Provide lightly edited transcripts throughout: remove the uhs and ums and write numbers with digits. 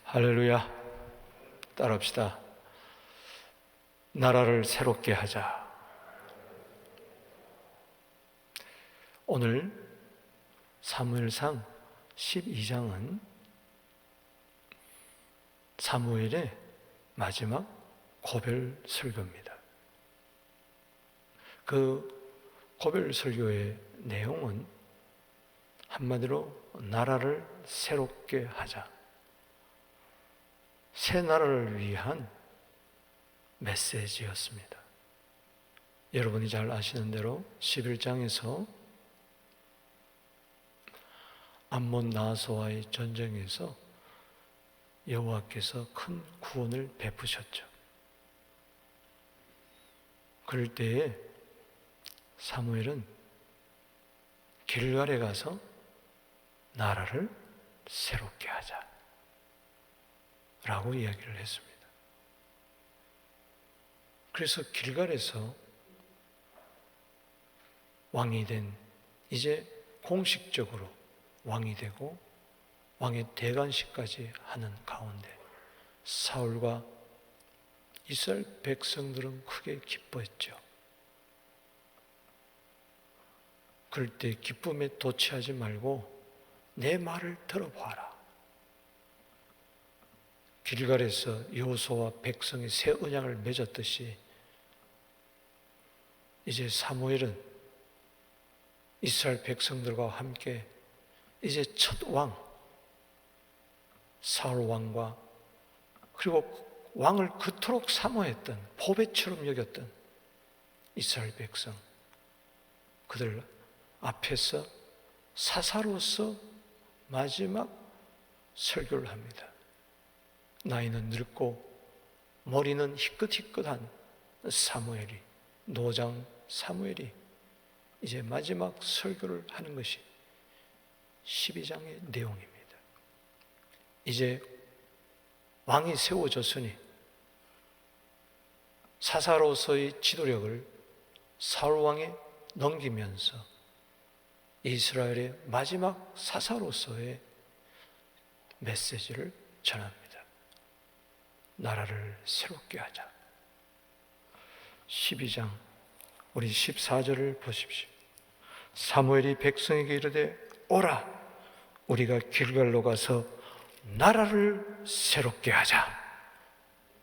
할렐루야. 따라합시다. 나라를 새롭게 하자. 오늘 사무엘상 12장은 사무엘의 마지막 고별 설교입니다. 그 고별 설교의 내용은 한마디로 나라를 새롭게 하자, 새 나라를 위한 메시지였습니다. 여러분이 잘 아시는 대로 11장에서 암몬 나하스와의 전쟁에서 여호와께서 큰 구원을 베푸셨죠. 그럴 때에 사무엘은 길갈에 가서 나라를 새롭게 하자 라고 이야기를 했습니다. 그래서 길갈에서 왕이 된, 이제 공식적으로 왕이 되고 왕의 대관식까지 하는 가운데 사울과 이스라엘 백성들은 크게 기뻐했죠. 그럴 때 기쁨에 도취하지 말고 내 말을 들어봐라. 길갈에서 여호수아와 백성이 새 언약을 맺었듯이 이제 사무엘은 이스라엘 백성들과 함께 이제 첫 왕 사울 왕과, 그리고 왕을 그토록 사모했던, 보배처럼 여겼던 이스라엘 백성, 그들 앞에서 사사로서 마지막 설교를 합니다. 나이는 늙고 머리는 희끗희끗한 사무엘이, 노장 사무엘이 이제 마지막 설교를 하는 것이 12장의 내용입니다. 이제 왕이 세워졌으니 사사로서의 지도력을 사울 왕에 넘기면서 이스라엘의 마지막 사사로서의 메시지를 전합니다. 나라를 새롭게 하자. 12장 우리 14절을 보십시오. 사무엘이 백성에게 이르되 오라, 우리가 길갈로 가서 나라를 새롭게 하자.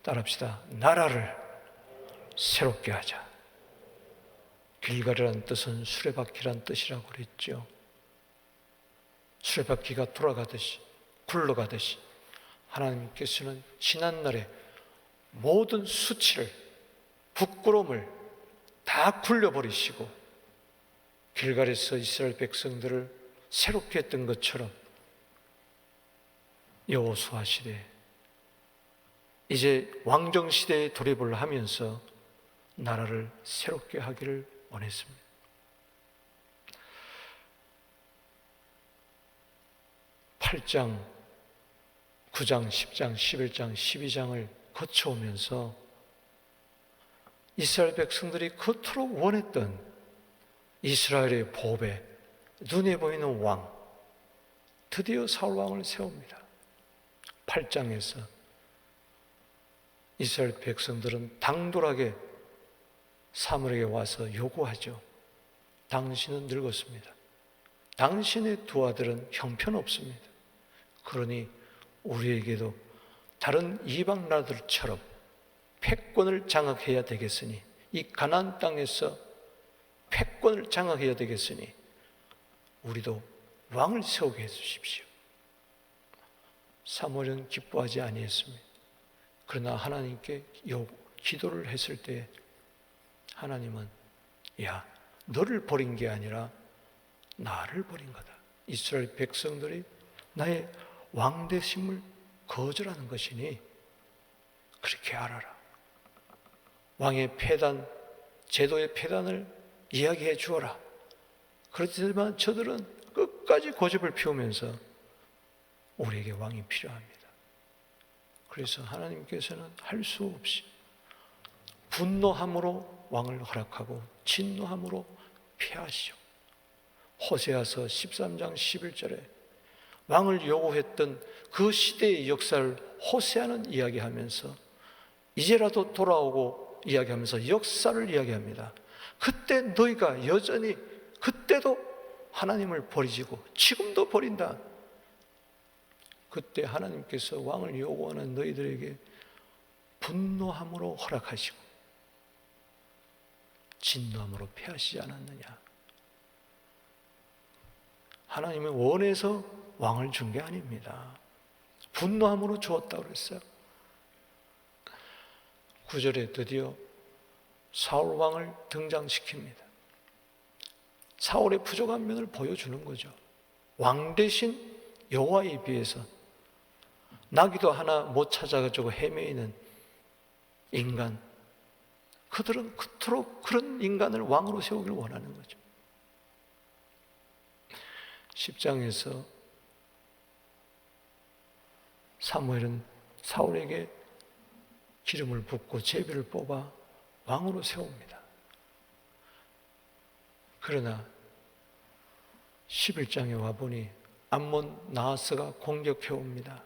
따라합시다. 나라를 새롭게 하자. 길갈이라는 뜻은 수레바퀴란 뜻이라고 그랬죠. 수레바퀴가 돌아가듯이, 굴러가듯이 하나님께서는 지난날의 모든 수치를, 부끄러움을 다 굴려버리시고 길갈에서 이스라엘 백성들을 새롭게 했던 것처럼 여호수아 시대, 이제 왕정 시대에 돌입을 하면서 나라를 새롭게 하기를 원했습니다. 8장, 9장, 10장, 11장, 12장을 거쳐오면서 이스라엘 백성들이 그토록 원했던 이스라엘의 보배, 눈에 보이는 왕, 드디어 사울 왕을 세웁니다. 8장에서 이스라엘 백성들은 당돌하게 사무엘에게 와서 요구하죠. 당신은 늙었습니다. 당신의 두 아들은 형편없습니다. 그러니 우리에게도 다른 이방 나라들처럼 패권을 장악해야 되겠으니, 이 가나안 땅에서 패권을 장악해야 되겠으니 우리도 왕을 세우게 해주십시오. 사무엘은 기뻐하지 아니했습니다. 그러나 하나님께 기도를 했을 때 하나님은 야, 너를 버린 게 아니라 나를 버린 거다. 이스라엘 백성들이 나의 왕 되심을 거절하는 것이니 그렇게 알아라. 왕의 폐단, 제도의 폐단을 이야기해 주어라. 그렇지만 저들은 끝까지 고집을 피우면서 우리에게 왕이 필요합니다. 그래서 하나님께서는 할 수 없이 분노함으로 왕을 허락하고 진노함으로 피하시오. 호세아서 13장 11절에 왕을 요구했던 그 시대의 역사를 호세아는 이야기하면서 이제라도 돌아오고 이야기하면서 역사를 이야기합니다. 그때 너희가 여전히 그때도 하나님을 버리시고 지금도 버린다. 그때 하나님께서 왕을 요구하는 너희들에게 분노함으로 허락하시고 진노함으로 패하시지 않았느냐. 하나님은 원해서 왕을 준 게 아닙니다. 분노함으로 주었다고 그랬어요. 9절에 드디어 사울 왕을 등장시킵니다. 사울의 부족한 면을 보여주는 거죠. 왕 대신 여호와에 비해서 나귀도 하나 못 찾아가지고 헤매이는 인간, 그들은 그토록 그런 인간을 왕으로 세우기를 원하는 거죠. 10장에서 사무엘은 사울에게 기름을 붓고 제비를 뽑아 왕으로 세웁니다. 그러나 11장에 와보니 암몬 나하스가 공격해 옵니다.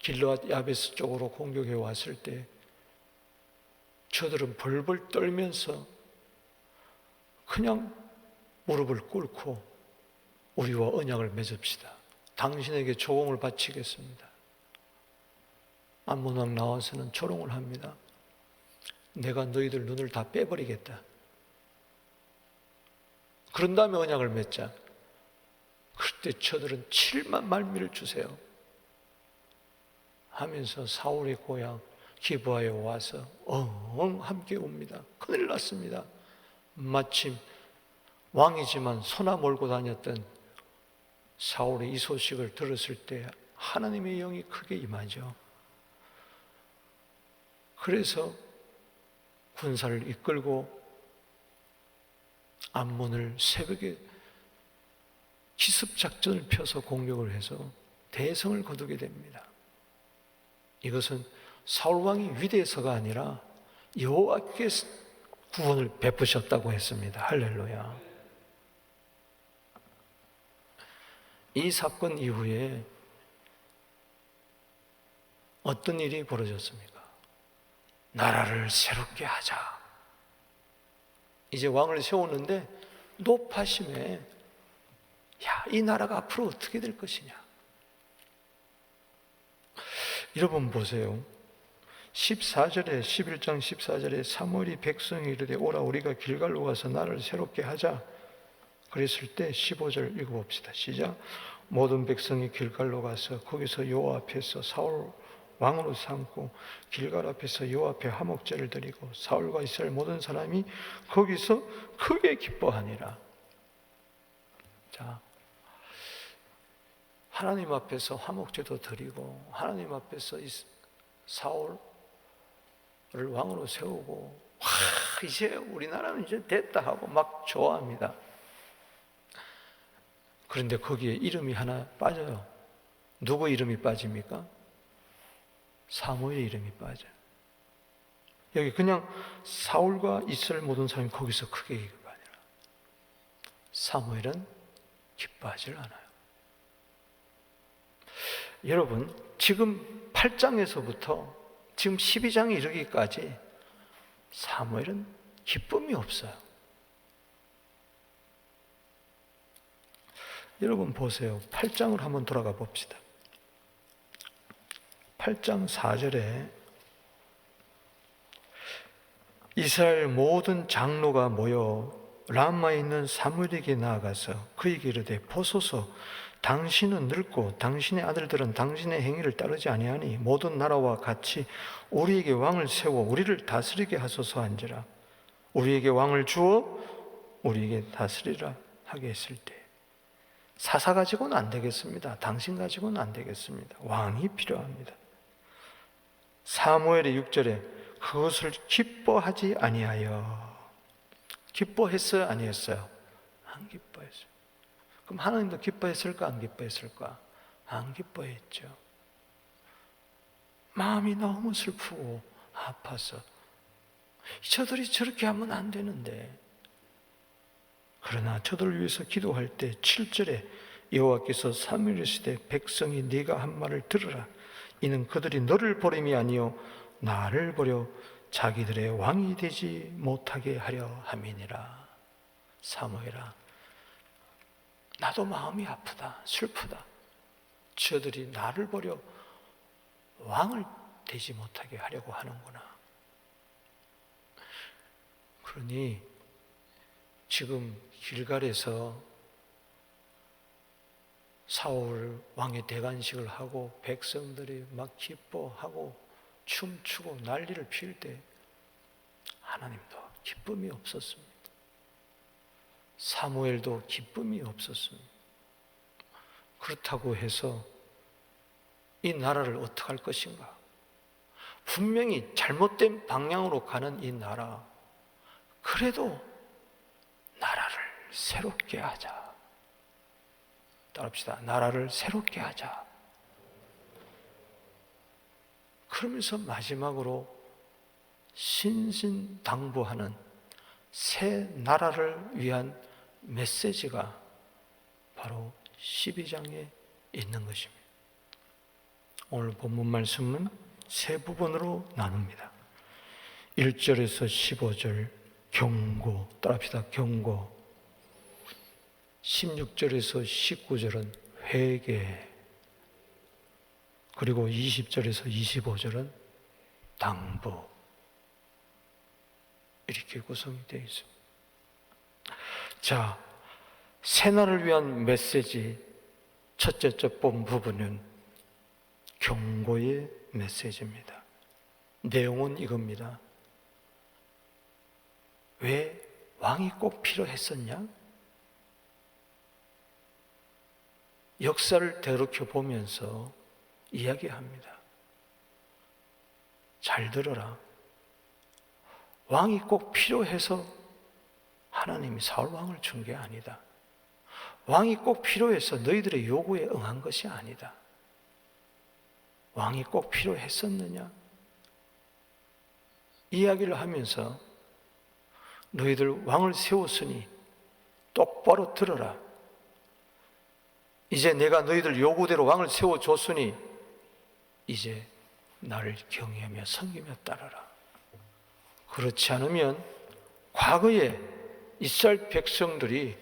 길르앗 야베스 쪽으로 공격해 왔을 때 저들은 벌벌 떨면서 그냥 무릎을 꿇고 우리와 언약을 맺읍시다. 당신에게 조공을 바치겠습니다. 암몬 왕 나하스는 조롱을 합니다. 내가 너희들 눈을 다 빼버리겠다. 그런 다음에 언약을 맺자. 그때 저들은 7만 말미를 주세요 하면서 사울의 고향 기브아에 와서 함께 옵니다. 큰일 났습니다. 마침 왕이지만 소나 몰고 다녔던 사울의 이 소식을 들었을 때 하나님의 영이 크게 임하죠. 그래서 군사를 이끌고 암몬을 새벽에 기습작전을 펴서 공격을 해서 대성을 거두게 됩니다. 이것은 사울왕이 위대해서가 아니라 여호와께서 구원을 베푸셨다고 했습니다. 할렐루야. 이 사건 이후에 어떤 일이 벌어졌습니까? 나라를 새롭게 하자. 이제 왕을 세우는데 높아심에 이 나라가 앞으로 어떻게 될 것이냐. 여러분 보세요. 14절에 11장 14절에 사무엘이 백성이 이르되 오라 우리가 길갈로 가서 나라를 새롭게 하자. 그랬을 때 15절 읽어봅시다. 시작. 모든 백성이 길갈로 가서 거기서 여호와 앞에서 사울 왕으로 삼고 길갈 앞에서 여호와 앞에 화목제를 드리고 사울과 이스라엘 모든 사람이 거기서 크게 기뻐하니라. 자, 하나님 앞에서 화목제도 드리고 하나님 앞에서 사울을 왕으로 세우고 이제 우리나라는 이제 됐다 하고 막 좋아합니다. 그런데 거기에 이름이 하나 빠져요. 누구 이름이 빠집니까? 사무엘의 이름이 빠져요. 여기 그냥 사울과 이스라엘 모든 사람이 거기서 크게 기뻐하니라. 사무엘은 기뻐하지 않아요. 여러분, 지금 8장에서부터 지금 12장에 이르기까지 사무엘은 기쁨이 없어요. 여러분 보세요. 8장을 한번 돌아가 봅시다. 8장 4절에 이스라엘 모든 장로가 모여 라마에 있는 사무엘에게 나아가서 그에게 이르되 보소서 당신은 늙고 당신의 아들들은 당신의 행위를 따르지 아니하니 모든 나라와 같이 우리에게 왕을 세워 우리를 다스리게 하소서 한지라. 우리에게 왕을 주어 우리에게 다스리라 하게 했을 때 사사 가지고는 안 되겠습니다. 당신 가지고는 안 되겠습니다. 왕이 필요합니다. 사무엘의 6절에 그것을 기뻐하지 아니하여. 기뻐했어요? 아니했어요? 안 기뻐했어요. 그럼 하나님도 기뻐했을까? 안 기뻐했을까? 안 기뻐했죠. 마음이 너무 슬프고 아파서 저들이 저렇게 하면 안 되는데. 그러나 저들을 위해서 기도할 때 7절에 여호와께서 사무엘에 이르시되 백성이 네가 한 말을 들으라. 이는 그들이 너를 버림이 아니요 나를 버려 자기들의 왕이 되지 못하게 하려 함이니라. 사무엘아, 나도 마음이 아프다, 슬프다. 저들이 나를 버려 왕을 되지 못하게 하려고 하는구나. 그러니 지금 길갈에서 사울 왕의 대관식을 하고 백성들이 막 기뻐하고 춤추고 난리를 피울 때 하나님도 기쁨이 없었습니다. 사무엘도 기쁨이 없었습니다. 그렇다고 해서 이 나라를 어떻게 할 것인가? 분명히 잘못된 방향으로 가는 이 나라, 그래도 나라를 새롭게 하자. 따라합시다. 나라를 새롭게 하자. 그러면서 마지막으로 신신당부하는 새 나라를 위한 메시지가 바로 12장에 있는 것입니다. 오늘 본문 말씀은 세 부분으로 나눕니다. 1절에서 15절 경고, 따라합시다. 경고. 16절에서 19절은 회개, 그리고 20절에서 25절은 당부. 이렇게 구성이 되어 있습니다. 자, 새날을 위한 메시지 첫째 본 부분은 경고의 메시지입니다. 내용은 이겁니다. 왜 왕이 꼭 필요했었냐? 역사를 되돌켜 보면서 이야기합니다. 잘 들어라. 왕이 꼭 필요해서 하나님이 사울 왕을 준 게 아니다. 왕이 꼭 필요해서 너희들의 요구에 응한 것이 아니다. 왕이 꼭 필요했었느냐? 이야기를 하면서 너희들 왕을 세웠으니 똑바로 들어라. 이제 내가 너희들 요구대로 왕을 세워줬으니 이제 나를 경외하며 섬기며 따르라. 그렇지 않으면 과거에 이스라엘 백성들이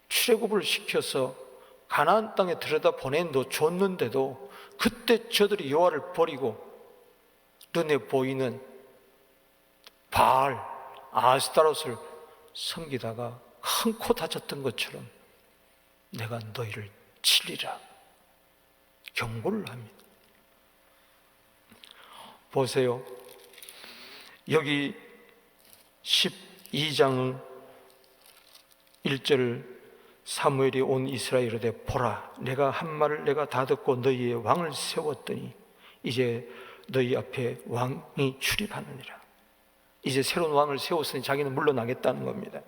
출애굽을 시켜서 가나안 땅에 들여다 보내줬는데도 그때 저들이 여호와를 버리고 눈에 보이는 바알, 아스타롯을 섬기다가 큰 코 다쳤던 것처럼 내가 너희를 치리라 경고를 합니다. 보세요. 여기 12장은 1절 사무엘이 온 이스라엘에 보라, 내가 한 말을 내가 다 듣고 너희의 왕을 세웠더니 이제 너희 앞에 왕이 출입하느니라. 이제 새로운 왕을 세웠으니 자기는 물러나겠다는 겁니다.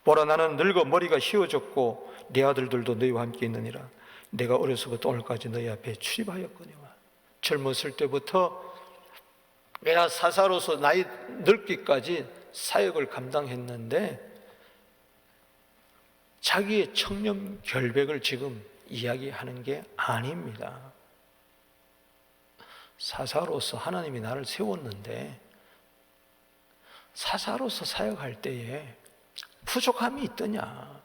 보라, 나는 늙어 머리가 휘어졌고 네 아들들도 너희와 함께 있느니라. 내가 어려서부터 오늘까지 너희 앞에 출입하였거니와. 젊었을 때부터 내가 사사로서 나이 늙기까지 사역을 감당했는데 자기의 청렴 결백을 지금 이야기하는 게 아닙니다. 사사로서 하나님이 나를 세웠는데 사사로서 사역할 때에 부족함이 있더냐?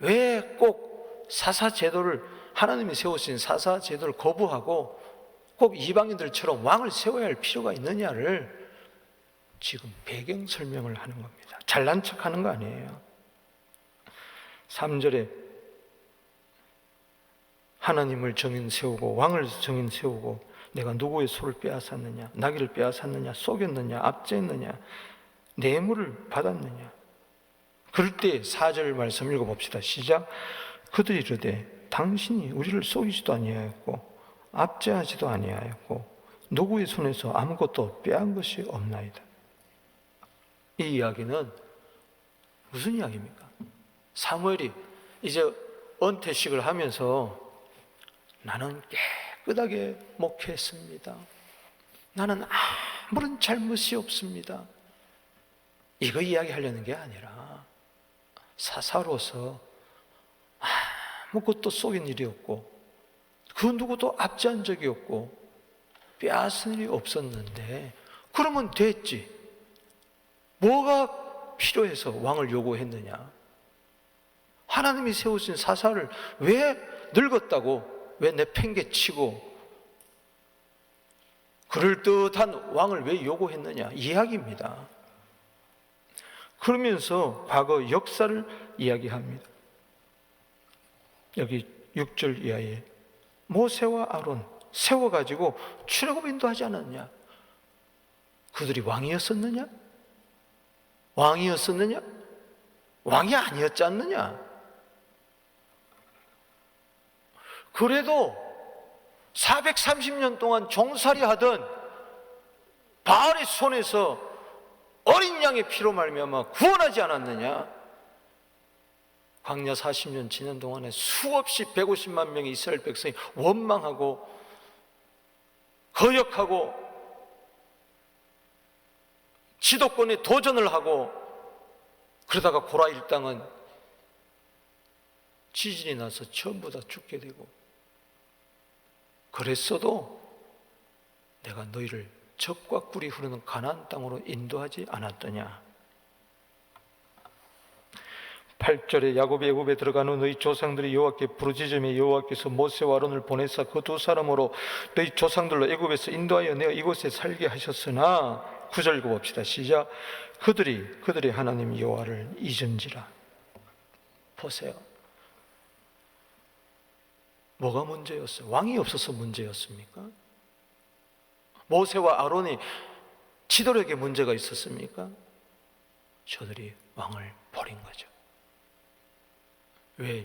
왜 꼭 사사 제도를, 하나님이 세우신 사사 제도를 거부하고 꼭 이방인들처럼 왕을 세워야 할 필요가 있느냐를 지금 배경 설명을 하는 겁니다. 잘난 척 하는 거 아니에요. 3절에 하나님을 정인 세우고 왕을 정인 세우고 내가 누구의 소를 빼앗았느냐, 나귀를 빼앗았느냐, 속였느냐, 압제했느냐, 뇌물을 받았느냐. 그럴 때 4절 말씀 읽어봅시다. 시작. 그들이 이르되 당신이 우리를 속이지도 아니하였고 압제하지도 아니하였고 누구의 손에서 아무것도 빼앗은 것이 없나이다. 이 이야기는 무슨 이야기입니까? 사무엘이 이제 은퇴식을 하면서 나는 깨끗하게 목회했습니다. 나는 아무런 잘못이 없습니다. 이거 이야기하려는 게 아니라 사사로서 아무것도 속인 일이 없고 그 누구도 압제한 적이 없고 빼앗은 일이 없었는데 그러면 됐지. 뭐가 필요해서 왕을 요구했느냐? 하나님이 세우신 사사를 왜 늙었다고 왜 내팽개치고 그럴듯한 왕을 왜 요구했느냐? 이야기입니다. 그러면서 과거 역사를 이야기합니다. 여기 6절 이하에 모세와 아론 세워가지고 출애굽 인도하지 않았냐? 그들이 왕이었었느냐? 왕이었었느냐? 왕이 아니었지 않느냐? 그래도 430년 동안 종살이 하던 바알의 손에서 어린 양의 피로 말미암아 구원하지 않았느냐? 광야 40년 지난 동안에 수없이 150만 명의 이스라엘 백성이 원망하고 거역하고 지도권에 도전을 하고 그러다가 고라 일당은 지진이 나서 전부 다 죽게 되고 그랬어도 내가 너희를 젖과 꿀이 흐르는 가나안 땅으로 인도하지 않았더냐. 8절에 야곱이 애굽에 들어간 후 너희 조상들이 여호와께 부르짖으며 여호와께서 모세와 아론을 보내사 그 두 사람으로 너희 조상들로 애굽에서 인도하여 내어 이곳에 살게 하셨으나 9절 읽어봅시다. 시작. 그들이 하나님 여호와를 잊은지라. 보세요. 뭐가 문제였어요? 왕이 없어서 문제였습니까? 모세와 아론이 지도력에 문제가 있었습니까? 저들이 왕을 버린 거죠. 왜?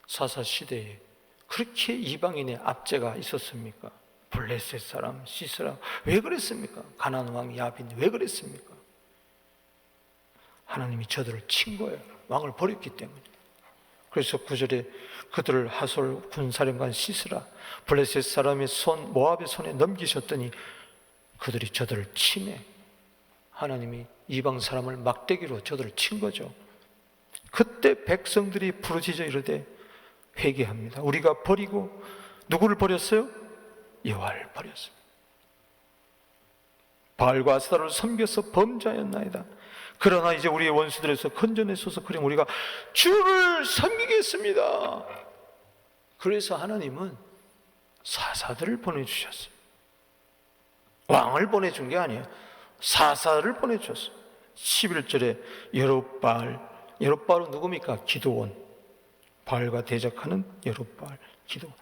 사사 시대에 그렇게 이방인의 압제가 있었습니까? 블레셋 사람, 시스라 왜 그랬습니까? 가나안 왕 야빈 왜 그랬습니까? 하나님이 저들을 친 거예요. 왕을 버렸기 때문에. 그래서 9절에 그들을 하솔 군사령관 시스라 블레셋 사람의 손 모압의 손에 넘기셨더니 그들이 저들을 치네. 하나님이 이방 사람을 막대기로 저들을 친 거죠. 그때 백성들이 부르짖어 이르되 회개합니다. 우리가 버리고 누구를 버렸어요? 여호와를 버렸습니다. 바알과 아스타로를 섬겨서 범죄하였나이다. 그러나 이제 우리의 원수들에서 건져내소서. 그럼 우리가 주를 섬기겠습니다. 그래서 하나님은 사사들을 보내주셨어요. 왕을 보내준 게 아니에요. 사사를 보내주셨어요. 11절에 여룹바알은 누굽니까? 기드온. 바알과 대적하는 여룹바알, 기드온.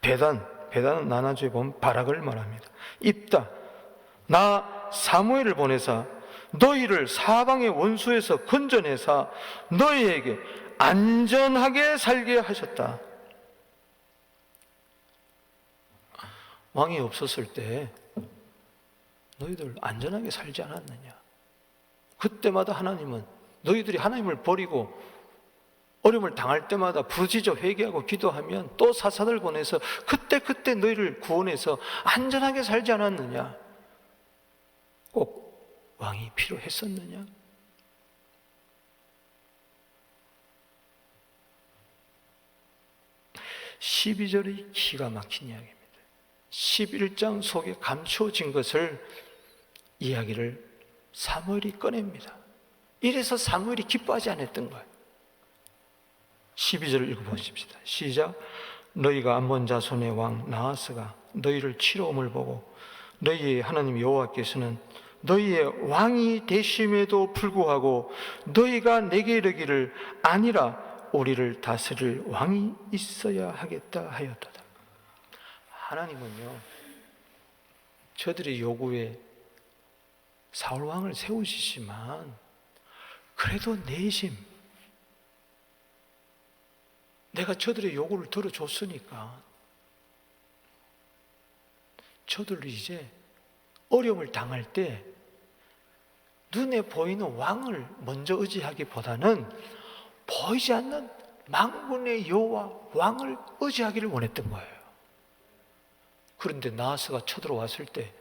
배단은 나나주에 보면 바락을 말합니다. 입다. 나 사무엘을 보내사 너희를 사방의 원수에서 건져내사 너희에게 안전하게 살게 하셨다. 왕이 없었을 때 너희들 안전하게 살지 않았느냐? 그때마다 하나님은 너희들이 하나님을 버리고 어려움을 당할 때마다 부르짖어 회개하고 기도하면 또 사사들 보내서 그때 너희를 구원해서 안전하게 살지 않았느냐? 꼭 왕이 필요했었느냐? (12절이) 기가 막힌 이야기입니다. 11장 속에 감춰진 것을 이야기를 사무엘이 꺼냅니다. 이래서 사무엘이 기뻐하지 않았던 거예요. 12절을 읽어보십시다. 시작. 너희가 암몬 자손의 왕 나하스가 너희를 치러옴을 보고 너희의 하나님 여호와께서는 너희의 왕이 되심에도 불구하고 너희가 내게 이르기를 아니라 우리를 다스릴 왕이 있어야 하겠다 하였도다. 하나님은요, 저들의 요구에 사울 왕을 세우시지만 그래도 내심 내가 저들의 요구를 들어줬으니까 저들이 이제 어려움을 당할 때 눈에 보이는 왕을 먼저 의지하기보다는 보이지 않는 만군의 여호와 왕을 의지하기를 원했던 거예요. 그런데 나하스가 쳐들어왔을 때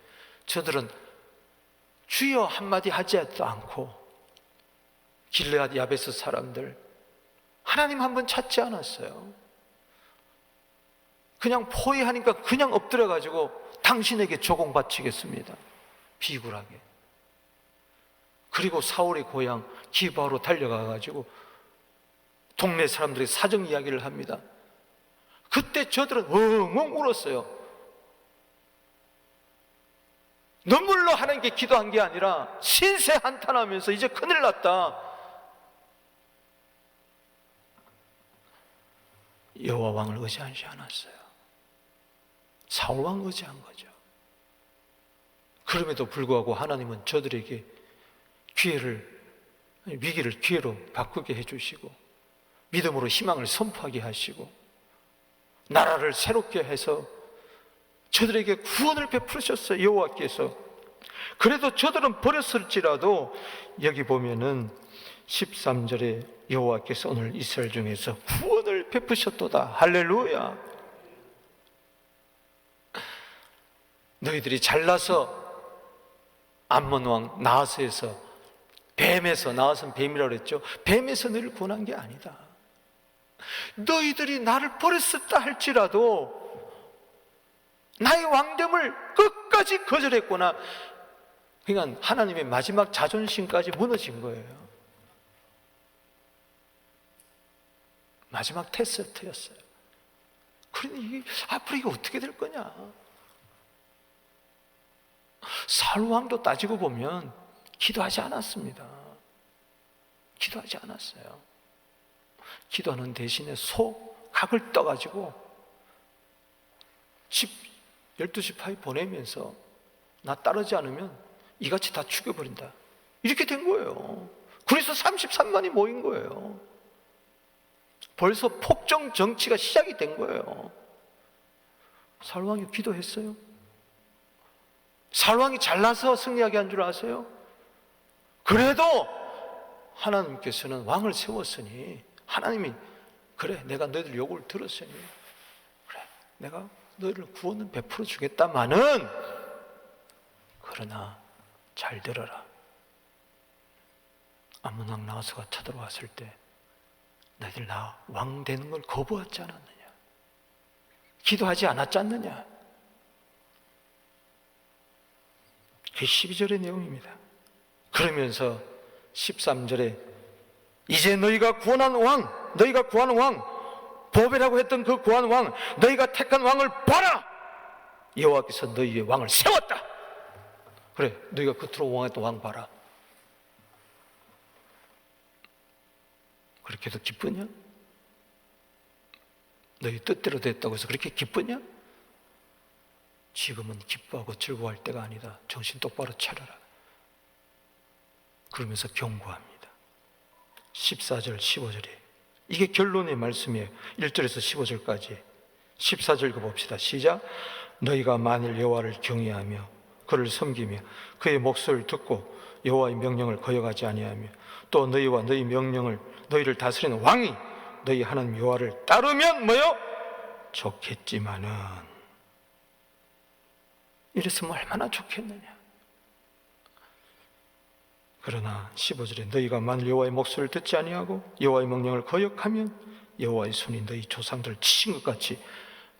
저들은 주여 한마디 하지도 않고 길르앗 야베스 사람들 하나님 한 번 찾지 않았어요. 그냥 포위하니까 그냥 엎드려가지고 당신에게 조공 바치겠습니다. 비굴하게. 그리고 사울의 고향 기바로 달려가가지고 동네 사람들이 사정 이야기를 합니다. 그때 저들은 엉엉 울었어요. 눈물로 하나님께 기도한 게 아니라 신세 한탄하면서 이제 큰일 났다. 여호와 왕을 의지하지 않았어요. 사울 왕 의지한 거죠. 그럼에도 불구하고 하나님은 저들에게 위기를 기회로 바꾸게 해주시고 믿음으로 희망을 선포하게 하시고 나라를 새롭게 해서 저들에게 구원을 베푸셨어요. 여호와께서. 그래도 저들은 버렸을지라도 여기 보면은 13절에 여호와께서 오늘 이스라엘 중에서 구원을 베푸셨도다. 할렐루야. 너희들이 잘나서 암몬 왕 나하스에서 뱀에서, 나하스는 뱀이라고 그랬죠. 뱀에서 너희를 구원한 게 아니다. 너희들이 나를 버렸었다 할지라도 나의 왕됨을 끝까지 거절했구나. 그러니까 하나님의 마지막 자존심까지 무너진 거예요. 마지막 테스트였어요. 그러니 앞으로 이게 어떻게 될 거냐. 사울 왕도 따지고 보면 기도하지 않았습니다. 기도하지 않았어요. 기도하는 대신에 각을 떠가지고 집 12지파에 보내면서 나 따르지 않으면 이같이 다 죽여버린다. 이렇게 된 거예요. 그래서 33만이 모인 거예요. 벌써 폭정 정치가 시작이 된 거예요. 사울 왕이 기도했어요? 사울 왕이 잘나서 승리하게 한 줄 아세요? 그래도 하나님께서는 왕을 세웠으니 하나님이 그래 내가 너희들 요구를 들었으니 그래 내가 너희를 구원은 베풀어 주겠다마는 그러나 잘 들어라. 암몬 왕 나하스가 쳐들어왔을 때 너희들 나 왕 되는 걸 거부하지 않았느냐? 기도하지 않았지 않느냐? 그게 12절의 내용입니다. 그러면서 13절에 이제 너희가 구하는 왕 보배라고 했던 그 구하는 왕 너희가 택한 왕을 봐라. 여호와께서 너희의 왕을 세웠다. 그래 너희가 그토록 원했던 왕 봐라. 그렇게 해서 기쁘냐? 너희 뜻대로 됐다고 해서 그렇게 기쁘냐? 지금은 기뻐하고 즐거워할 때가 아니다. 정신 똑바로 차려라. 그러면서 경고합니다. 14절 15절에 이게 결론의 말씀이에요. 1절에서 15절까지 14절 읽어봅시다. 시작. 너희가 만일 여호와를 경외하며 그를 섬기며 그의 목소리를 듣고 여호와의 명령을 거역하지 아니하며 또 너희와 너희 명령을 너희를 다스리는 왕이 너희 하나님 여호와를 따르면 뭐요? 좋겠지만은 이랬으면 얼마나 좋겠느냐. 그러나 15절에 너희가 만일 여호와의 목소리를 듣지 아니하고 여호와의 명령을 거역하면 여호와의 손이 너희 조상들을 치신 것 같이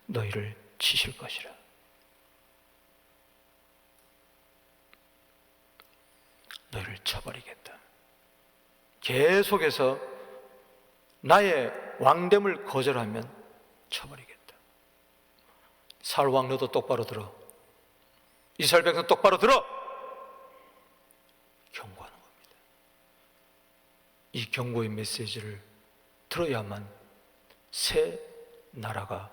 너희를 치실 것이라. 너희를 쳐버리겠다. 계속해서 나의 왕됨을 거절하면 쳐버리겠다. 사울 왕 너도 똑바로 들어. 이스라엘 백성 똑바로 들어. 경고하는 겁니다. 이 경고의 메시지를 들어야만 새 나라가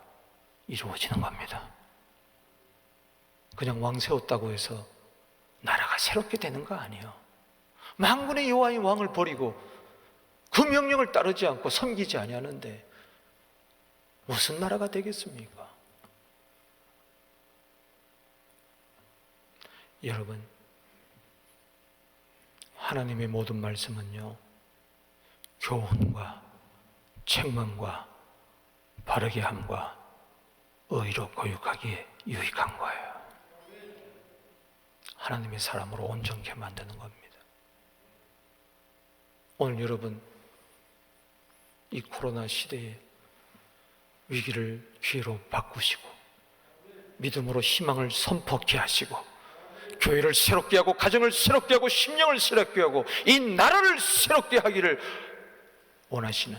이루어지는 겁니다. 그냥 왕 세웠다고 해서 나라가 새롭게 되는 거 아니에요. 만군의 여호와의 왕을 버리고 그 명령을 따르지 않고 섬기지 아니하는데 무슨 나라가 되겠습니까? 여러분, 하나님의 모든 말씀은요, 교훈과 책망과 바르게 함과 의로 교육하기에 유익한 거예요. 하나님의 사람으로 온전케 만드는 겁니다. 오늘 여러분, 이 코로나 시대에 위기를 기회로 바꾸시고 믿음으로 희망을 선포케 하시고 교회를 새롭게 하고 가정을 새롭게 하고 심령을 새롭게 하고 이 나라를 새롭게 하기를 원하시는,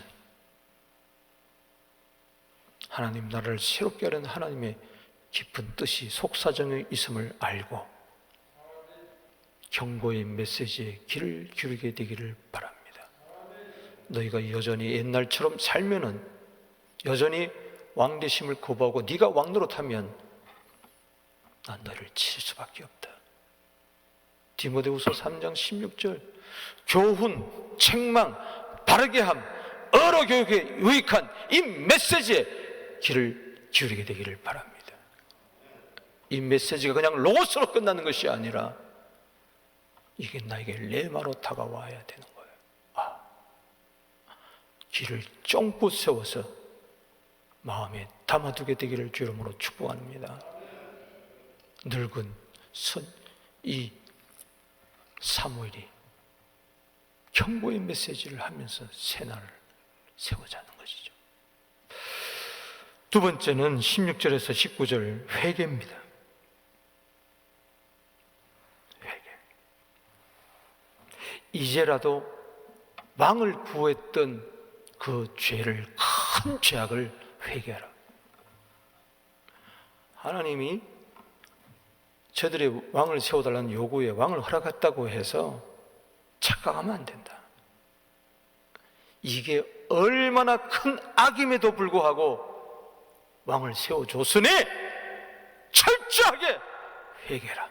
하나님 나라를 새롭게 하려는 하나님의 깊은 뜻이 속사정에 있음을 알고 경고의 메시지에 귀를 기울이게 되기를 바랍니다. 너희가 여전히 옛날처럼 살면은, 여전히 왕되심을 거부하고 네가 왕노릇하면 난 너를 칠 수밖에 없다. 디모데후서 3장 16절, 교훈, 책망, 바르게 함, 어러 교육에 유익한 이 메시지에 귀를 기울이게 되기를 바랍니다. 이 메시지가 그냥 로고스로 끝나는 것이 아니라 이게 나에게 레마로 다가와야 되는 거예요. 귀를 쫑긋 세워서 마음에 담아두게 되기를 주 이름으로 축복합니다. 늙은 이 사무엘이 경고의 메시지를 하면서 새날을 세우자는 것이죠. 두 번째는 16절에서 19절 회개입니다. 회개. 이제라도 왕을 구했던 그 죄를, 큰 죄악을 회개하라. 하나님이 저들의 왕을 세워달라는 요구에 왕을 허락했다고 해서 착각하면 안 된다. 이게 얼마나 큰 악임에도 불구하고 왕을 세워줬으니 철저하게 회개해라.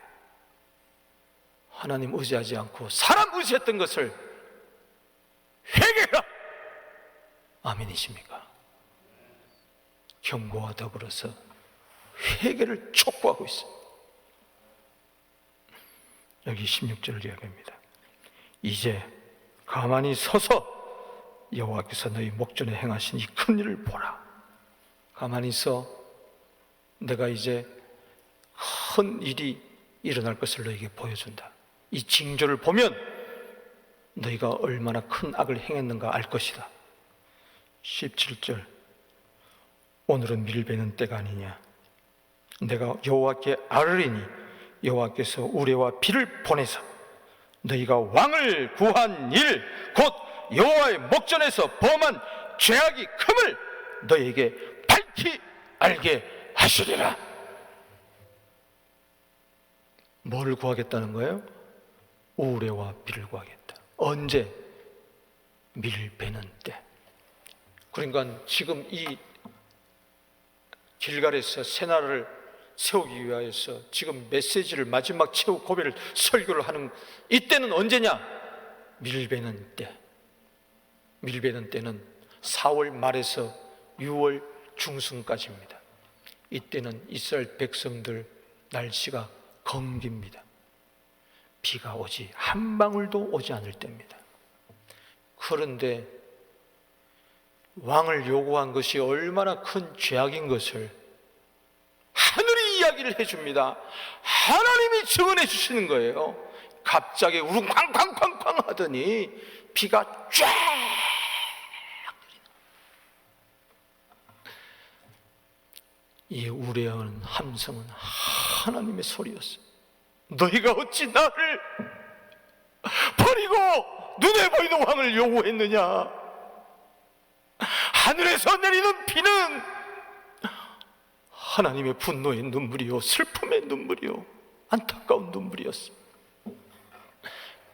하나님 의지하지 않고 사람 의지했던 것을 회개해라. 아멘이십니까? 경고와 더불어서 회개를 촉구하고 있습니다. 여기 16절을 이야기합니다. 이제 가만히 서서 여호와께서 너희 목전에 행하신 이 큰 일을 보라. 가만히 있어. 내가 이제 큰 일이 일어날 것을 너희에게 보여준다. 이 징조를 보면 너희가 얼마나 큰 악을 행했는가 알 것이다. 17절, 오늘은 밀베는 때가 아니냐. 내가 여호와께 아뢰리니 여호와께서 우레와 비를 보내서 너희가 왕을 구한 일, 곧 여호와의 목전에서 범한 죄악이 큼을 너희에게 밝히 알게 하시리라. 뭘 구하겠다는 거예요? 우레와 비를 구하겠다. 언제? 밀베는 때. 그러니까 지금 이 길갈에서 새 나라를 세우기 위하여서 지금 메시지를, 마지막 최후 고백을, 설교를 하는 이때는 언제냐? 밀베는 때. 밀베는 때는 4월 말에서 6월 중순까지입니다. 이때는 이스라엘 백성들 날씨가 건깁니다. 비가 오지 한 방울도 오지 않을 때입니다. 그런데 왕을 요구한 것이 얼마나 큰 죄악인 것을 하늘이 이야기를 해줍니다. 하나님이 증언해 주시는 거예요. 갑자기 우릉쾅쾅쾅쾅 하더니 비가 쫙. 이 우레하는 함성은 하나님의 소리였어요. 너희가 어찌 나를 버리고 눈에 보이는 왕을 요구했느냐? 하늘에서 내리는 비는 하나님의 분노의 눈물이요, 슬픔의 눈물이요, 안타까운 눈물이었습니다.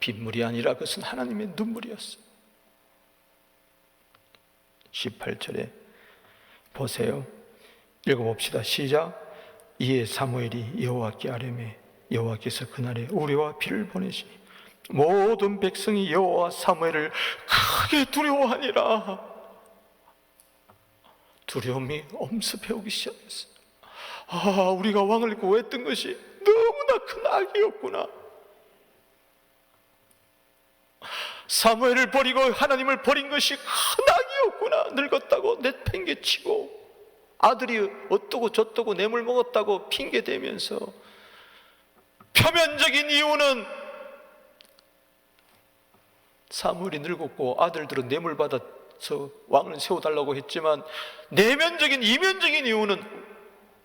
빗물이 아니라 그것은 하나님의 눈물이었어요. 18절에 보세요. 읽어봅시다. 시작. 이에 사무엘이 여호와께 아뢰매 여호와께서 그날에 우레와 비를 보내시니 모든 백성이 여호와 사무엘을 크게 두려워하니라. 두려움이 엄습해오기 시작했어요. 우리가 왕을 구했던 것이 너무나 큰 악이었구나. 사무엘을 버리고 하나님을 버린 것이 큰 악이었구나. 늙었다고 내팽개치고 아들이 어떠고 저떠고 뇌물 먹었다고 핑계대면서, 표면적인 이유는 사무엘이 늙었고 아들들은 뇌물 받아 왕을 세워달라고 했지만 내면적인 이면적인 이유는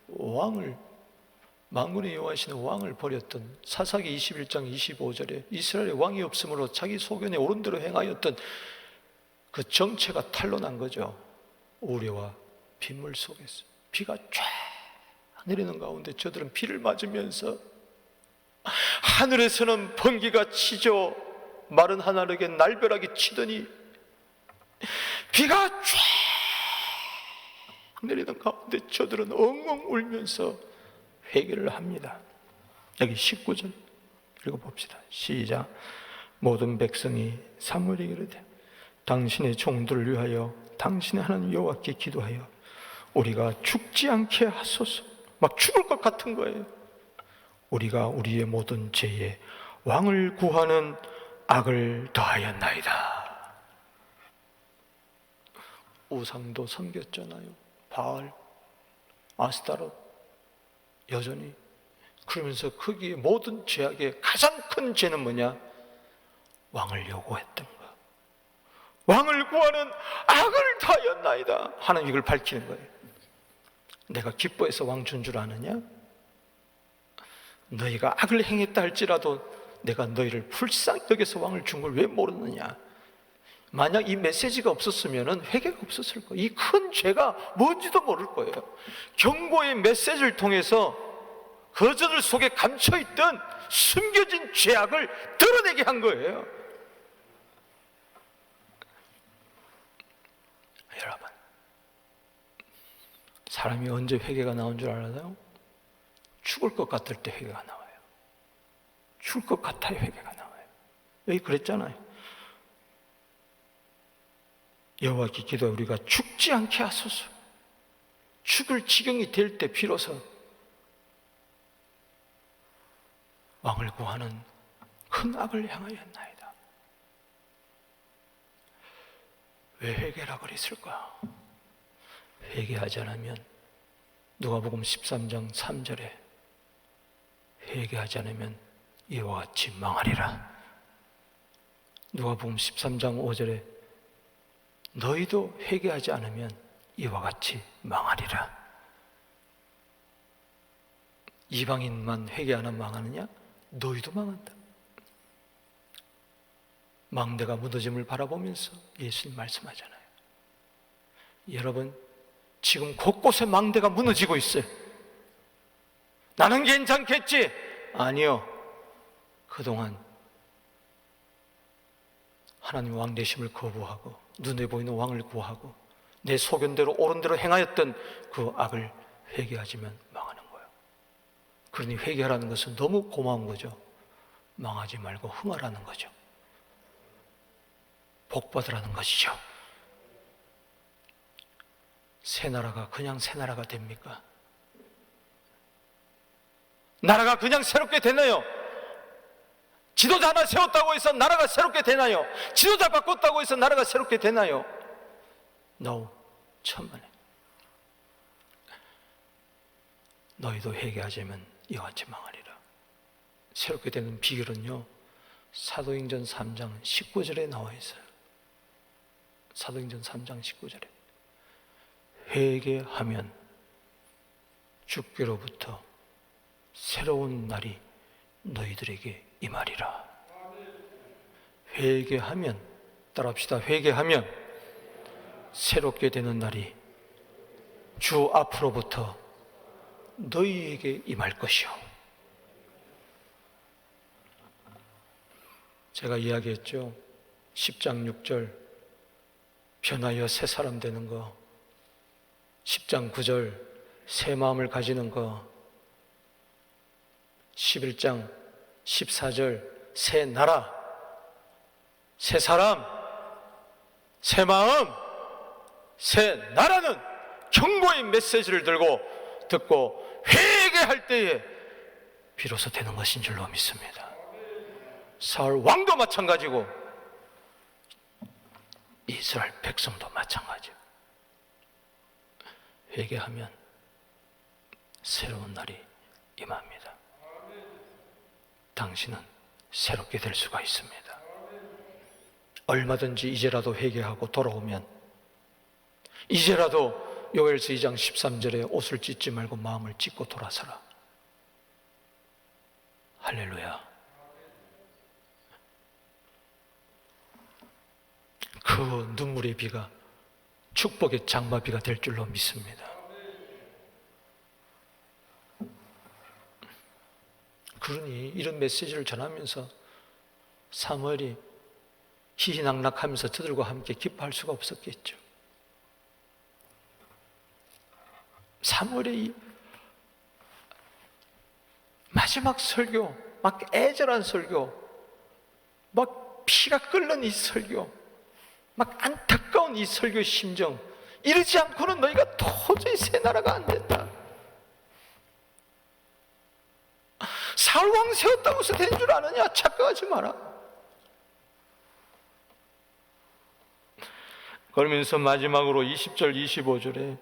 왕을, 만군의 여호와시는 왕을 버렸던, 사사기 21장 25절에 이스라엘에 왕이 없으므로 자기 소견에 옳은 대로 행하였던 그 정체가 탄로난 거죠. 우레와 빗물 속에서 비가 쫙 내리는 가운데 저들은 비를 맞으면서 하늘에서는 번개가 치죠. 마른 하늘에게 날벼락이 치더니 비가 쫙 내리는 가운데 저들은 엉엉 울면서 회개를 합니다. 여기 19절 읽어봅시다. 시작. 모든 백성이 사무엘에게 이르되 당신의 종들을 위하여 당신의 하나님 여호와께 기도하여 우리가 죽지 않게 하소서. 막 죽을 것 같은 거예요. 우리가 우리의 모든 죄에 왕을 구하는 악을 더하였나이다. 우상도 섬겼잖아요. 바알, 아스타롯, 여전히. 그러면서 거기에 모든 죄악의 가장 큰 죄는 뭐냐? 왕을 요구했던 거. 왕을 구하는 악을 더하였나이다. 하나님 이걸 밝히는 거예요. 내가 기뻐해서 왕 준 줄 아느냐? 너희가 악을 행했다 할지라도 내가 너희를 불쌍히 여겨서 왕을 준 걸 왜 모르느냐? 만약 이 메시지가 없었으면 회개가 없었을 거예요. 이 큰 죄가 뭔지도 모를 거예요. 경고의 메시지를 통해서 그저들 속에 감춰있던 숨겨진 죄악을 드러내게 한 거예요. 여러분, 사람이 언제 회개가 나온 줄 알아요? 죽을 것 같을 때 회개가 나와요. 죽을 것 같아야 회개가 나와요. 여기 그랬잖아요. 여호와께 기도해 우리가 죽지 않게 하소서. 죽을 지경이 될 때 비로소 왕을 구하는 큰 악을 향하였나이다. 왜 회개라고 그랬을까? 회개하지 않으면, 누가복음 13장 3절에 회개하지 않으면 이와 같이 망하리라. 누가복음 13장 5절에 너희도 회개하지 않으면 이와 같이 망하리라. 이방인만 회개 안 하면 망하느냐? 너희도 망한다. 망대가 무너짐을 바라보면서 예수님 말씀하잖아요. 여러분, 지금 곳곳에 망대가 무너지고 있어요. 나는 괜찮겠지? 아니요. 그동안 하나님 왕 되심을 거부하고 눈에 보이는 왕을 구하고 내 소견대로 옳은 대로 행하였던 그 악을 회개하지만 망하는 거예요. 그러니 회개하라는 것은 너무 고마운 거죠. 망하지 말고 흥하라는 거죠. 복받으라는 것이죠. 새 나라가 그냥 새 나라가 됩니까? 나라가 그냥 새롭게 되나요? 지도자 하나 세웠다고 해서 나라가 새롭게 되나요? 지도자 바꿨다고 해서 나라가 새롭게 되나요? No, 천만에. 너희도 회개하자면 이와 같이 망하리라. 새롭게 되는 비결은요, 사도행전 3장 19절에 나와 있어요. 사도행전 3장 19절에 회개하면 주께로부터 새로운 날이 너희들에게 임하리라. 회개하면, 따라합시다. 회개하면 새롭게 되는 날이 주 앞으로부터 너희에게 임할 것이요. 제가 이야기했죠. 10장 6절 변하여 새 사람 되는 거, 10장 9절 새 마음을 가지는 거, 11장 14절 새 나라, 새 사람, 새 마음, 새 나라는 경고의 메시지를 듣고 회개할 때에 비로소 되는 것인 줄로 믿습니다. 사울 왕도 마찬가지고 이스라엘 백성도 마찬가지고 회개하면 새로운 날이 임합니다. 당신은 새롭게 될 수가 있습니다. 얼마든지 이제라도 회개하고 돌아오면 이제라도 요엘서 2장 13절에 옷을 찢지 말고 마음을 찢고 돌아서라. 할렐루야. 그 눈물의 비가 축복의 장마비가 될 줄로 믿습니다. 그러니 이런 메시지를 전하면서 사무엘이 희희낙낙하면서 저들과 함께 기뻐할 수가 없었겠죠. 사무엘의 이 마지막 설교, 막 애절한 설교, 막 피가 끓는 이 설교, 막 안타까운 이 설교 심정, 이러지 않고는 너희가 도저히 새 나라가 안 된다. 사울 왕 세웠다고 해서 된 줄 아느냐? 착각하지 마라. 그러면서 마지막으로 20절 25절에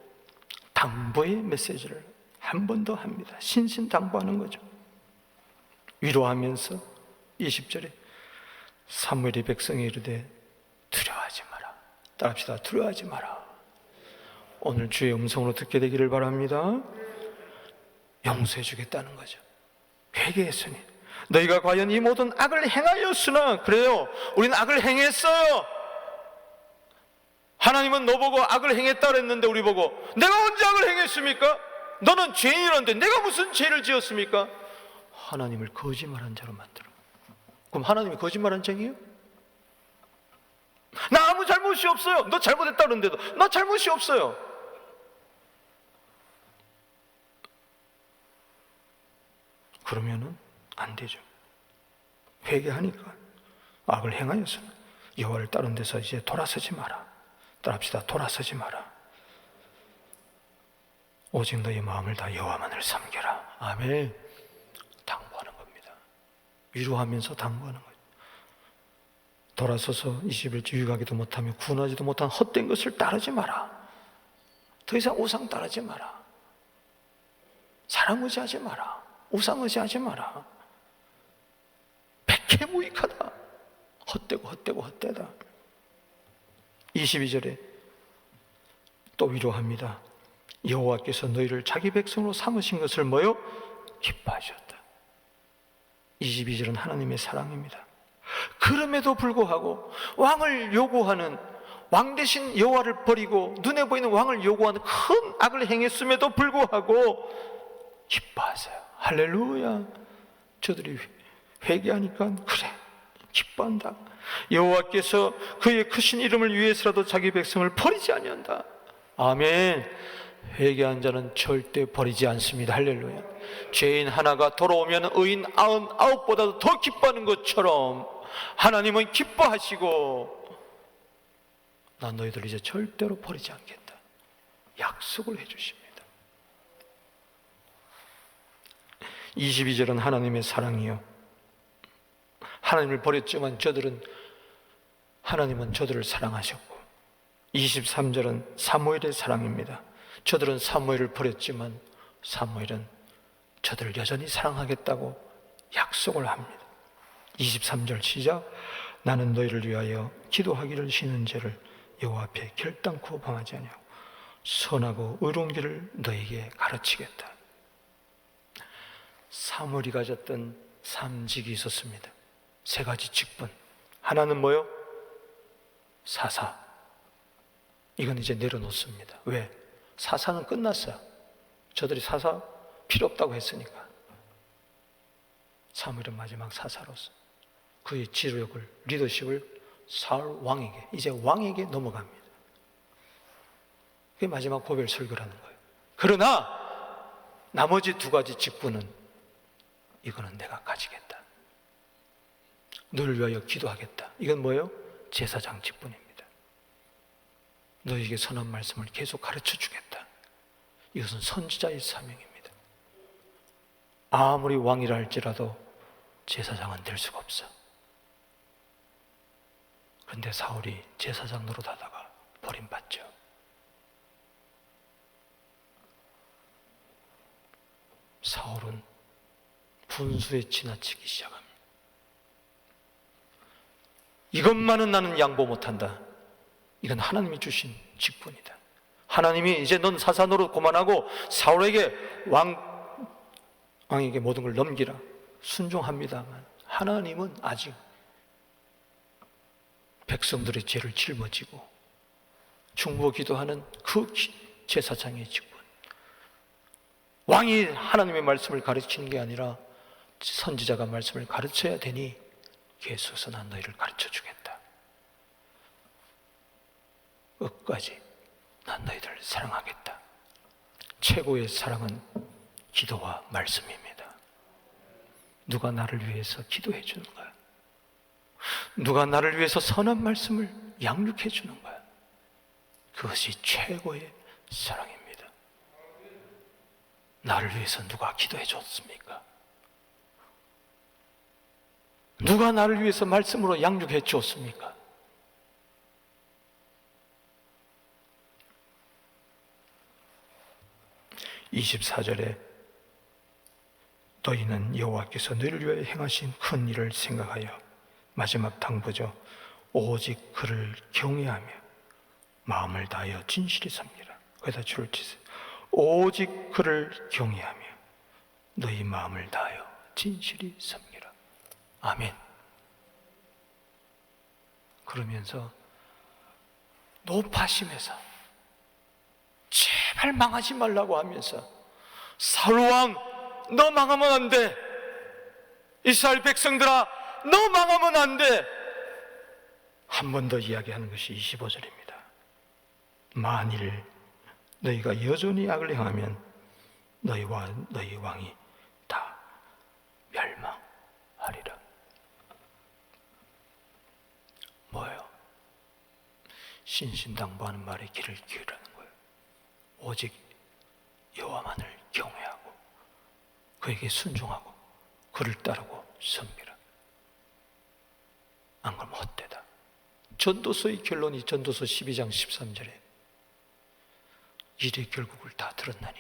당부의 메시지를 한 번 더 합니다. 신신당부하는 거죠. 위로하면서 20절에 사무엘이 백성에 이르되 두려워하지 마라. 따라합시다. 두려워하지 마라. 오늘 주의 음성으로 듣게 되기를 바랍니다. 용서해 주겠다는 거죠. 회개했으니 너희가 과연 이 모든 악을 행하였으나, 그래요, 우리는 악을 행했어요. 하나님은 너보고 악을 행했다 그랬는데 우리 보고 내가 언제 악을 행했습니까? 너는 죄인이란데 내가 무슨 죄를 지었습니까? 하나님을 거짓말한 자로 만들어. 그럼 하나님이 거짓말한 자이에요? 나 아무 잘못이 없어요. 너 잘못했다 그러는데도 나 잘못이 없어요. 그러면은 안 되죠. 회개하니까 악을 행하여서는 여호와를 다른 데서 이제 돌아서지 마라. 따라합시다. 돌아서지 마라. 오직 너의 마음을 다 여호와만을 섬겨라. 아멘. 당부하는 겁니다. 위로하면서 당부하는 거예요. 돌아서서 21주 유익하기도 못하며 구원하지도 못한 헛된 것을 따르지 마라. 더 이상 우상 따르지 마라. 사람 의지하지 마라. 우상 의지하지 마라. 백해무익하다. 헛되고 헛되고 헛되다. 22절에 또 위로합니다. 여호와께서 너희를 자기 백성으로 삼으신 것을 뭐요? 기뻐하셨다. 22절은 하나님의 사랑입니다. 그럼에도 불구하고 왕을 요구하는, 왕 대신 여호와를 버리고 눈에 보이는 왕을 요구하는 큰 악을 행했음에도 불구하고 기뻐하세요. 할렐루야. 저들이 회개하니까 그래, 기뻐한다. 여호와께서 그의 크신 이름을 위해서라도 자기 백성을 버리지 아니한다. 아멘. 회개한 자는 절대 버리지 않습니다. 할렐루야. 죄인 하나가 돌아오면 의인 99보다도 더 기뻐하는 것처럼 하나님은 기뻐하시고 난 너희들 이제 절대로 버리지 않겠다 약속을 해주십니다. 22절은 하나님의 사랑이요, 하나님을 버렸지만 하나님은 저들을 사랑하셨고, 23절은 사무엘의 사랑입니다. 저들은 사무엘을 버렸지만 사무엘은 저들을 여전히 사랑하겠다고 약속을 합니다. 23절 시작. 나는 너희를 위하여 기도하기를 쉬는 죄를 여호와 앞에 결단코 범하지 아니하고 선하고 의로운 길을 너희에게 가르치겠다. 사무엘이 가졌던 삼직이 있었습니다. 세 가지 직분. 하나는 뭐요? 사사. 이건 이제 내려놓습니다. 왜? 사사는 끝났어요. 저들이 사사 필요 없다고 했으니까. 사무엘은 마지막 사사로서 그의 지도력을, 리더십을 사울 왕에게, 이제 왕에게 넘어갑니다. 그게 마지막 고별 설교라는 거예요. 그러나 나머지 두 가지 직분은 이거는 내가 가지겠다. 너를 위하여 기도하겠다. 이건 뭐예요? 제사장 직분입니다. 너에게 선한 말씀을 계속 가르쳐 주겠다. 이것은 선지자의 사명입니다. 아무리 왕이라 할지라도 제사장은 될 수가 없어. 그런데 사울이 제사장 노릇하다가 버림받죠. 사울은 분수에 지나치기 시작합니다. 이것만은 나는 양보 못한다. 이건 하나님이 주신 직분이다. 하나님이 이제 넌 사사노릇 그만하고 사울에게 왕에게 모든 걸 넘기라. 순종합니다만 하나님은 아직 백성들의 죄를 짊어지고 중보 기도하는 그 제사장의 직분, 왕이 하나님의 말씀을 가르치는 게 아니라 선지자가 말씀을 가르쳐야 되니 예수께서 난 너희를 가르쳐 주겠다. 끝까지 난 너희들을 사랑하겠다. 최고의 사랑은 기도와 말씀입니다. 누가 나를 위해서 기도해 주는 거야? 누가 나를 위해서 선한 말씀을 양육해 주는 거야? 그것이 최고의 사랑입니다. 나를 위해서 누가 기도해 줬습니까? 누가 나를 위해서 말씀으로 양육해 줬습니까? (24절에) 너희는 여호와께서 너희를 위하여 행하신 큰 일을 생각하여 마지막 당부죠. 오직 그를 경외하며 마음을 다하여 진실히 섬기라. 거기다 줄을 치세요. 오직 그를 경외하며 너희 마음을 다하여 진실히 섬기라. 아멘. 그러면서 높아심에서 제발 망하지 말라고 하면서 사울왕 너 망하면 안 돼. 이스라엘 백성들아 너 망하면 안 돼. 한 번 더 이야기하는 것이 25절입니다. 만일 너희가 여전히 악을 행하면 너희와 너희 왕이 다 멸망하리라. 뭐예요? 신신당부하는 말에 귀를 기울이라는 거예요. 오직 여호와만을 경외하고 그에게 순종하고 그를 따르고 섬기라. 안 그러면 헛되다. 전도서의 결론이 전도서 12장 13절에 일의 결국을 다 들었나니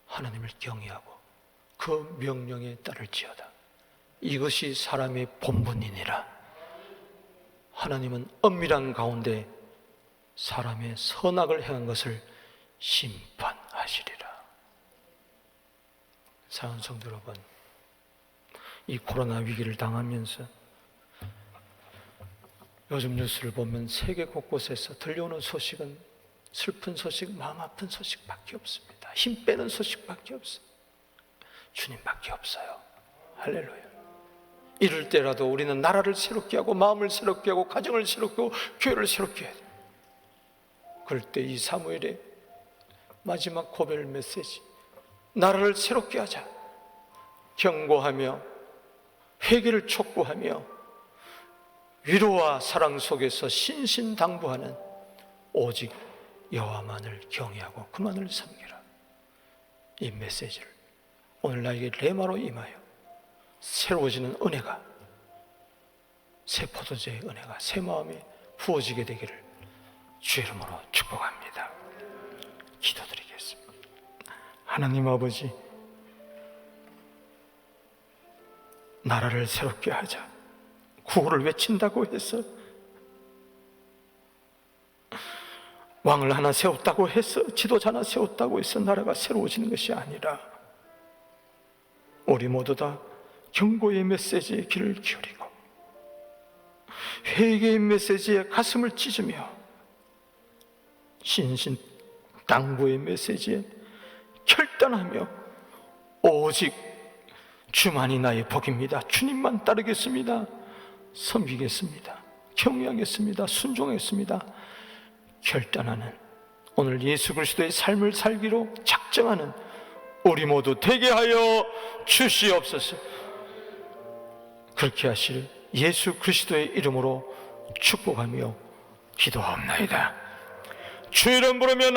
하나님을 경외하고 그 명령에 따를지어다. 이것이 사람의 본분이니라. 하나님은 엄밀한 가운데 사람의 선악을 행한 것을 심판하시리라. 사랑하는 성도 여러분, 이 코로나 위기를 당하면서 요즘 뉴스를 보면 세계 곳곳에서 들려오는 소식은 슬픈 소식, 마음 아픈 소식밖에 없습니다. 힘 빼는 소식밖에 없어요. 주님밖에 없어요. 할렐루야. 이럴 때라도 우리는 나라를 새롭게 하고 마음을 새롭게 하고 가정을 새롭게 하고 교회를 새롭게 해야 돼요. 그럴 때 이 사무엘의 마지막 고별 메시지, 나라를 새롭게 하자, 경고하며 회개를 촉구하며 위로와 사랑 속에서 신신당부하는 오직 여호와만을 경외하고 그만을 섬기라. 이 메시지를 오늘 나에게 레마로 임하여 새로워지는 은혜가, 새 포도주의 은혜가 새 마음에 부어지게 되기를 주 이름으로 축복합니다. 기도드리겠습니다. 하나님 아버지, 나라를 새롭게 하자, 구호를 외친다고 해서, 왕을 하나 세웠다고 해서, 지도자 하나 세웠다고 해서 나라가 새로워지는 것이 아니라 우리 모두 다 경고의 메시지에 귀를 기울이고 회개의 메시지에 가슴을 찢으며 신신당부의 메시지에 결단하며 오직 주만이 나의 복입니다, 주님만 따르겠습니다, 섬기겠습니다, 경외하겠습니다, 순종하겠습니다 결단하는 오늘 예수 그리스도의 삶을 살기로 작정하는 우리 모두 되게 하여 주시옵소서. 그렇게 하실 예수 그리스도의 이름으로 축복하며 기도하옵나이다. 주 이름 부르며